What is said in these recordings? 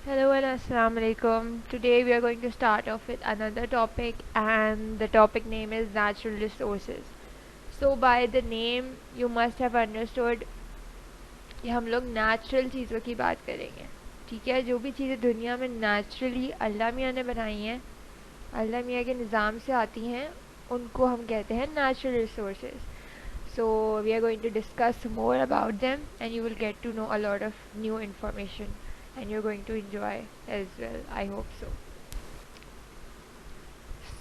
Hello and Assalamu alaikum. Today we are going to start off with another topic, and the topic name is natural resources. So by the name you must have understood कि हम लोग natural चीज़ों की बात करेंगे. ठीक है, जो भी चीज़ें दुनिया में नेचुरली अल्लाह मियाँ ने बनाई हैं, अल्लाह मियाँ के निज़ाम से आती हैं, उनको हम कहते हैं natural resources. So we are going to discuss more about them, and you will get to know a lot of new information, and you're going to enjoy as well. I hope so.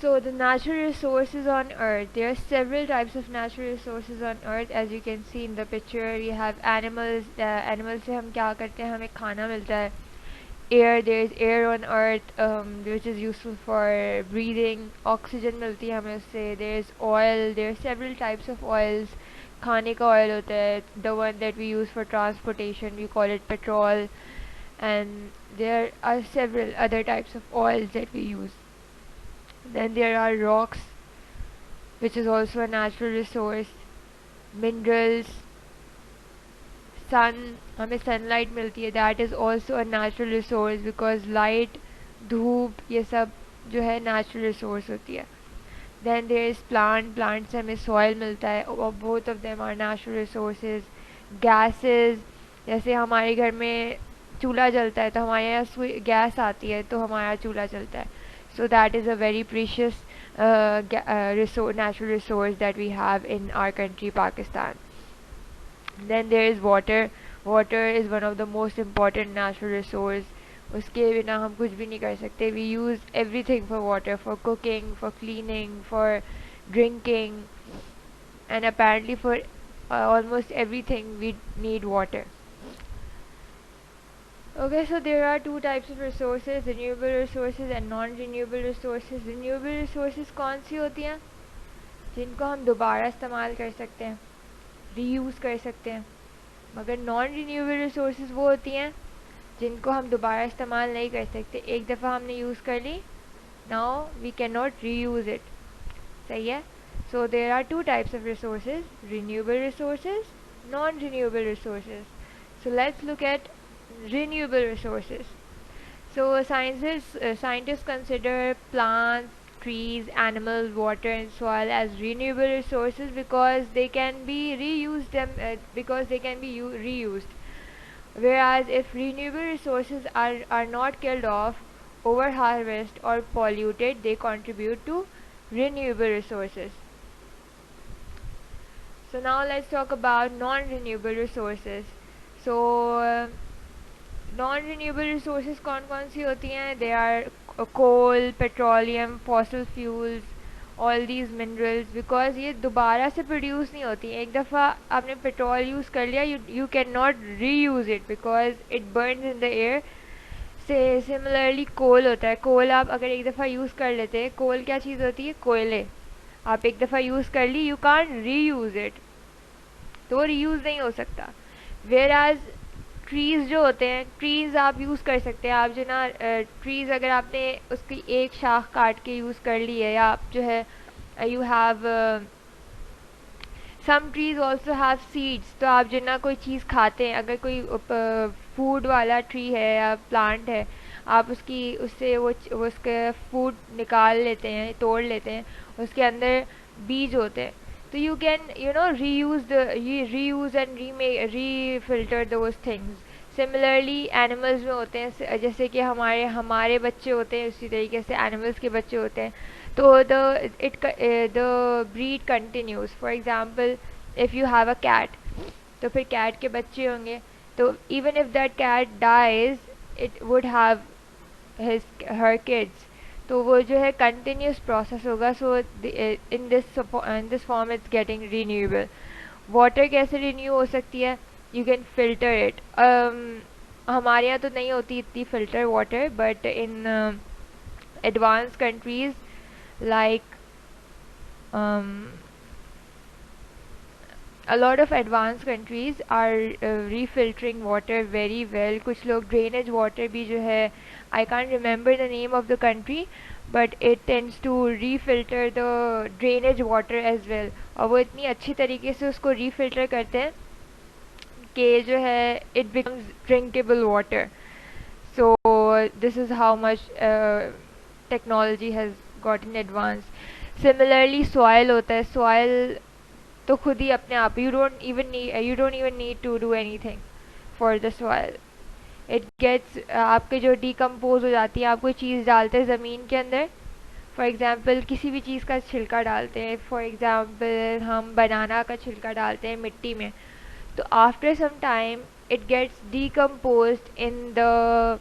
So the natural resources on Earth. There are several types of natural resources on Earth. As you can see in the picture, we have animals. Animals से हम क्या करते हैं? हमें खाना मिलता है. Air. There is air on Earth, which is useful for breathing. Oxygen मिलती है हमें उससे. There is oil. There are several types of oils. खाने का oil होता है. The one that we use for transportation, we call it petrol. And there are several other types of oils that we use. Then there are rocks, which is also a natural resource. Minerals, sun, हमें sunlight मिलती है, that is also a natural resource because light, धूप, ये सब जो है natural resource होती है. Then there is plant से हमें soil मिलता है, both of them are natural resources. Gases, जैसे हमारे घर में चूल्हा जलता है तो हमारे यहाँ गैस आती है तो हमारा चूल्हा जलता है. So that is a very precious natural resource that we have in our country, Pakistan. Then there is water. Water is one of the most important natural resource. उसके बिना हम कुछ भी नहीं कर सकते. We use everything for water, for cooking, for cleaning, for drinking, and apparently for almost everything we need water. Okay, so there are two types of resources, renewable resources and non-renewable resources. Renewable resources कौन सी होती हैं? जिनको हम दोबारा इस्तेमाल कर सकते हैं, रीयूज़ कर सकते हैं. मगर नॉन रिन्यूएबल रिसोर्सेज वो होती हैं जिनको हम दोबारा इस्तेमाल नहीं कर सकते. एक दफ़ा हमने यूज़ कर ली, now we can not reuse it. सही है. So there are two types of resources, renewable resources, non renewable resources. So let's look at renewable resources. So scientists consider plants, trees, animals, water, and soil as renewable resources because they can be reused reused. Whereas if renewable resources are not killed off, over harvest or polluted, they contribute to renewable resources. So now let's talk about non-renewable resources. So non renewable resources कौन कौन सी होती हैं? They are coal, petroleum, fossil fuels, all these minerals. Because ये दोबारा से produce नहीं होती. एक दफ़ा आपने पेट्रोल यूज़ कर लिया, you can not reuse it because it Burns in the air. से सिमिलरली कोल होता है. कोल आप अगर एक दफ़ा यूज़ कर लेते हैं, कोल क्या चीज़ होती है? कोयले. आप एक दफ़ा यूज़ कर ली, यू कांट री यूज़ इट, तो री यूज़ नहीं हो सकता. वेयर एज ट्रीज़ जो होते हैं, ट्रीज़ आप यूज़ कर सकते हैं. आप जो ना ट्रीज़ अगर आपने उसकी एक शाख काट के यूज़ कर ली है, या आप जो है you have some trees also have seeds. तो आप जो ना कोई चीज़ खाते हैं, अगर कोई फूड वाला ट्री है या प्लांट है, आप उससे वो उसके फूड निकाल लेते हैं, तोड़ लेते हैं, उसके अंदर बीज होते हैं. तो you can reuse and refilter those things. Similarly animals में होते हैं, जैसे कि हमारे बच्चे होते हैं, उसी तरीके से animals के बच्चे होते हैं. तो the breed continues. For example, if you have a cat, तो फिर cat के बच्चे होंगे. तो even if that cat dies, it would have her kids. तो वो जो है कंटिन्यूस प्रोसेस होगा. So in this form it's getting renewable. Water कैसे रिन्यू हो सकती है? You can filter it. हमारे यहाँ तो नहीं होती इतनी filter water, but in advance countries like a lot of advanced countries are refiltering water very well. कुछ लोग drainage water भी जो है, I can't remember the name of the country, but it tends to refilter the drainage water as well. और वो इतनी अच्छी तरीके से उसको refilter करते हैं कि जो है it becomes drinkable water. So this is how much technology has gotten advanced. Similarly soil होता है, soil तो खुद ही अपने आप, you don't even need to do anything for the soil. It gets आपके जो डिकम्पोज हो जाती है, आप कोई चीज़ डालते हैं ज़मीन के अंदर, फॉर एग्ज़ाम्पल किसी भी चीज़ का छिलका डालते हैं, फॉर एग्ज़ाम्पल हम बनाना का छिलका डालते हैं मिट्टी में, तो after some time it gets decomposed in the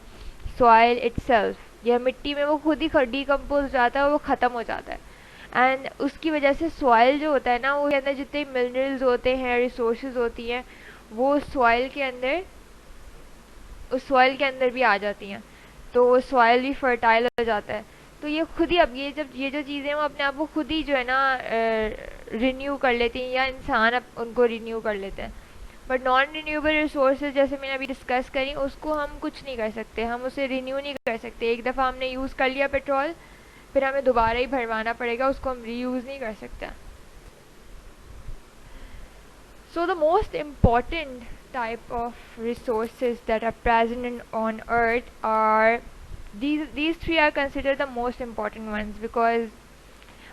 soil itself, या मिट्टी में वो खुद ही डिकम्पोज हो जाता है और वो ख़त्म हो जाता है। एंड उसकी वजह से सॉइल जो होता है ना, वो के अंदर जितने मिनरल्स होते हैं, रिसोर्सेज होती हैं, वो सॉइल के अंदर, उस सॉइल के अंदर भी आ जाती हैं, तो वो सॉइल भी फर्टाइल हो जाता है। तो ये खुद ही, अब ये जो चीज़ें वो अपने आप को खुद ही जो है ना रिन्यू कर लेती हैं, या इंसान उनको रिन्यू कर लेते हैं। बट नॉन रिन्यूएबल रिसोर्सेज जैसे मैंने अभी डिस्कस करी, उसको हम कुछ नहीं कर सकते, हम उसे रिन्यू नहीं कर सकते। एक दफ़ा हमने यूज़ कर लिया पेट्रोल, फिर हमें दोबारा ही भरवाना पड़ेगा, उसको हम रीयूज़ नहीं कर सकते। So the most important type of resources that are present on earth are these three are considered the most important ones, because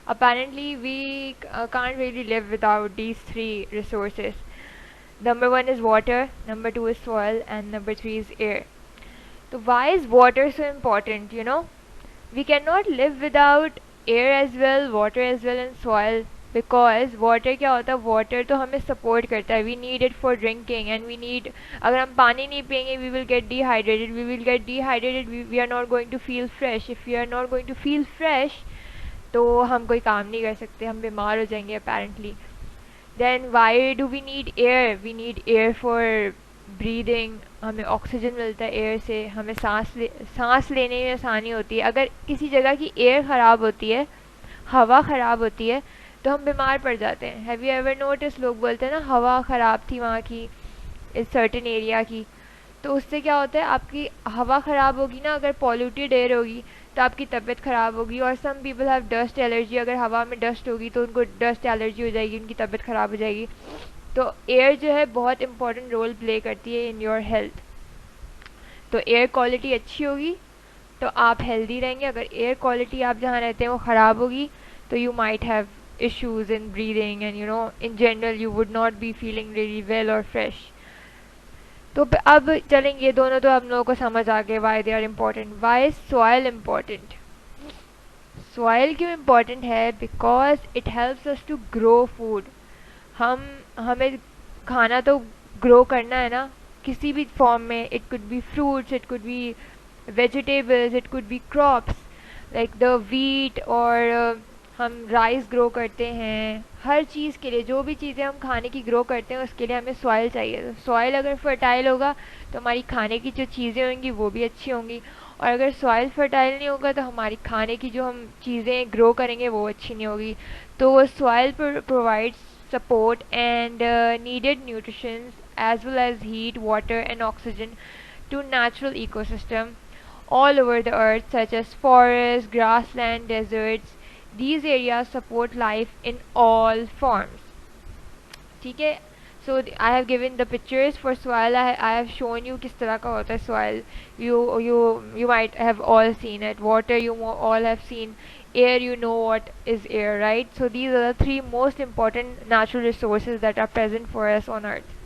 apparently we can't really live without these three resources. Number one is water, number two is soil, and number three is air. So why is water so important? We cannot live without air as well, water as well, and soil, because water क्या होता है, water तो हमें support करता है, we need it for drinking and we need, अगर हम पानी नहीं पियेंगे we will get dehydrated, we are not going to feel fresh, if we are not going to feel fresh तो हम कोई काम नहीं कर सकते, हम बीमार हो जाएंगे apparently. Then why do we need air for breathing, हमें ऑक्सीजन मिलता है एयर से, हमें सांस लेने में आसानी होती है। अगर किसी जगह की एयर ख़राब होती है, हवा ख़राब होती है, तो हम बीमार पड़ जाते हैं। हैव यू एवर नोटिस, लोग बोलते हैं ना हवा ख़राब थी वहाँ की, इस सर्टेन एरिया की, तो उससे क्या होता है, आपकी हवा ख़राब होगी ना, अगर पॉल्यूटेड एयर होगी तो आपकी तबीयत ख़राब होगी। और some people have dust allergy, अगर हवा में डस्ट होगी तो उनको डस्ट एलर्जी हो जाएगी, उनकी तबीयत ख़राब हो जाएगी। तो एयर जो है बहुत इंपॉर्टेंट रोल प्ले करती है इन योर हेल्थ। तो एयर क्वालिटी अच्छी होगी तो आप हेल्दी रहेंगे, अगर एयर क्वालिटी आप जहाँ रहते हैं वो ख़राब होगी तो you might have issues in breathing, and in general you would not be feeling really well or fresh. तो अब चलेंगे, ये दोनों तो हम लोगों को समझ आ गए why they are important. Why is soil important? Soil क्यों important है? Because it helps us to grow food. हमें खाना तो ग्रो करना है ना किसी भी फॉर्म में, it could be fruits, it could be vegetables, it could be crops like the wheat, और हम राइस ग्रो करते हैं। हर चीज़ के लिए, जो भी चीज़ें हम खाने की ग्रो करते हैं उसके लिए हमें सॉइल चाहिए। तो सॉइल अगर फर्टाइल होगा तो हमारी खाने की जो चीज़ें होंगी वो भी अच्छी होंगी, और अगर सॉइल फर्टाइल नहीं होगा तो हमारी खाने की जो हम चीज़ें ग्रो करेंगे वो अच्छी नहीं होगी। तो soil provides support and needed nutritions as well as heat, water and oxygen to natural ecosystem all over the earth, such as forests, grassland, deserts. These areas support life in all forms. ठीक है, so I have given the pictures for soil. I have shown you किस तरह का होता है soil. You might have all seen it. Water you all have seen. Air, you know what is air, right? So these are the three most important natural resources that are present for us on earth.